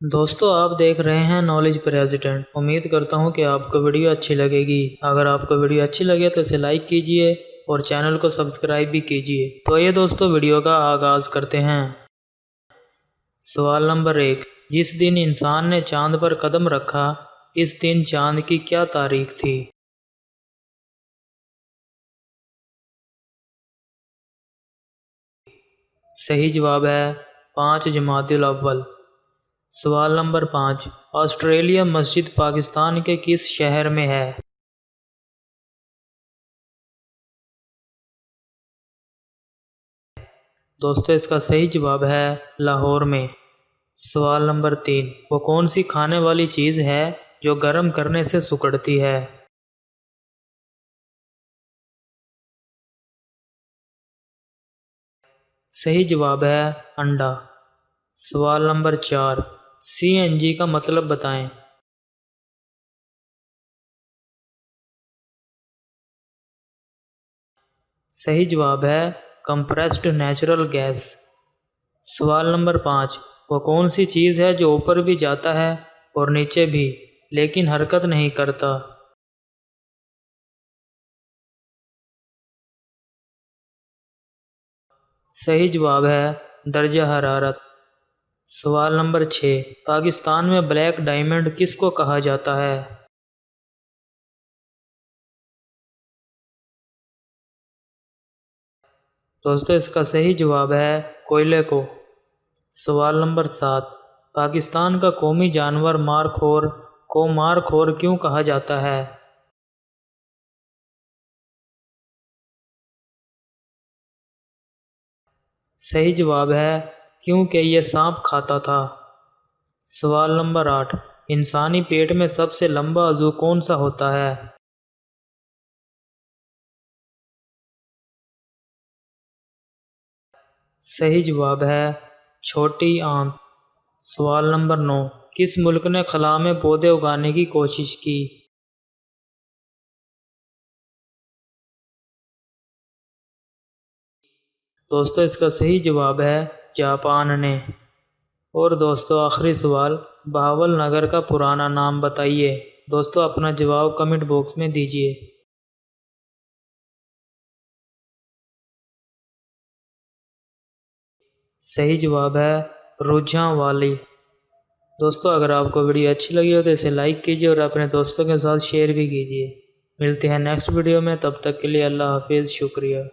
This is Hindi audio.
दोस्तों आप देख रहे हैं नॉलेज प्रेसिडेंट। उम्मीद करता हूं कि आपको वीडियो अच्छी लगेगी। अगर आपको वीडियो अच्छी लगे तो इसे लाइक कीजिए और चैनल को सब्सक्राइब भी कीजिए। तो ये दोस्तों वीडियो का आगाज करते हैं। सवाल नंबर 1, जिस दिन इंसान ने चांद पर कदम रखा, इस दिन चांद की क्या तारीख थी? सही जवाब है 5 जमादुल अव्वल। सवाल नंबर 5, ऑस्ट्रेलिया मस्जिद पाकिस्तान के किस शहर में है? दोस्तों इसका सही जवाब है लाहौर में। सवाल नंबर 3, वो कौन सी खाने वाली चीज़ है जो गर्म करने से सिकुड़ती है? सही जवाब है अंडा। सवाल नंबर 4, सीएनजी का मतलब बताएं। सही जवाब है कंप्रेस्ड नेचुरल गैस। सवाल नंबर 5, वो कौन सी चीज़ है जो ऊपर भी जाता है और नीचे भी, लेकिन हरकत नहीं करता? सही जवाब है दर्जा हरारत। सवाल नंबर 6, पाकिस्तान में ब्लैक डायमंड किसको कहा जाता है? दोस्तों इसका सही जवाब है कोयले को। सवाल नंबर 7, पाकिस्तान का कौमी जानवर मारखोर को मारखोर क्यों कहा जाता है? सही जवाब है क्योंकि यह सांप खाता था। सवाल नंबर 8, इंसानी पेट में सबसे लंबा अज़ू कौन सा होता है? सही जवाब है छोटी आंत। सवाल नंबर 9, किस मुल्क ने खला में पौधे उगाने की कोशिश की? दोस्तों इसका सही जवाब है जापान ने। और दोस्तों आखिरी सवाल, बहावल नगर का पुराना नाम बताइए। दोस्तों अपना जवाब कमेंट बॉक्स में दीजिए। सही जवाब है रुझां वाली। दोस्तों अगर आपको वीडियो अच्छी लगी हो तो इसे लाइक कीजिए और अपने दोस्तों के साथ शेयर भी कीजिए। मिलते हैं नेक्स्ट वीडियो में, तब तक के लिए अल्लाह हाफिज़, शुक्रिया।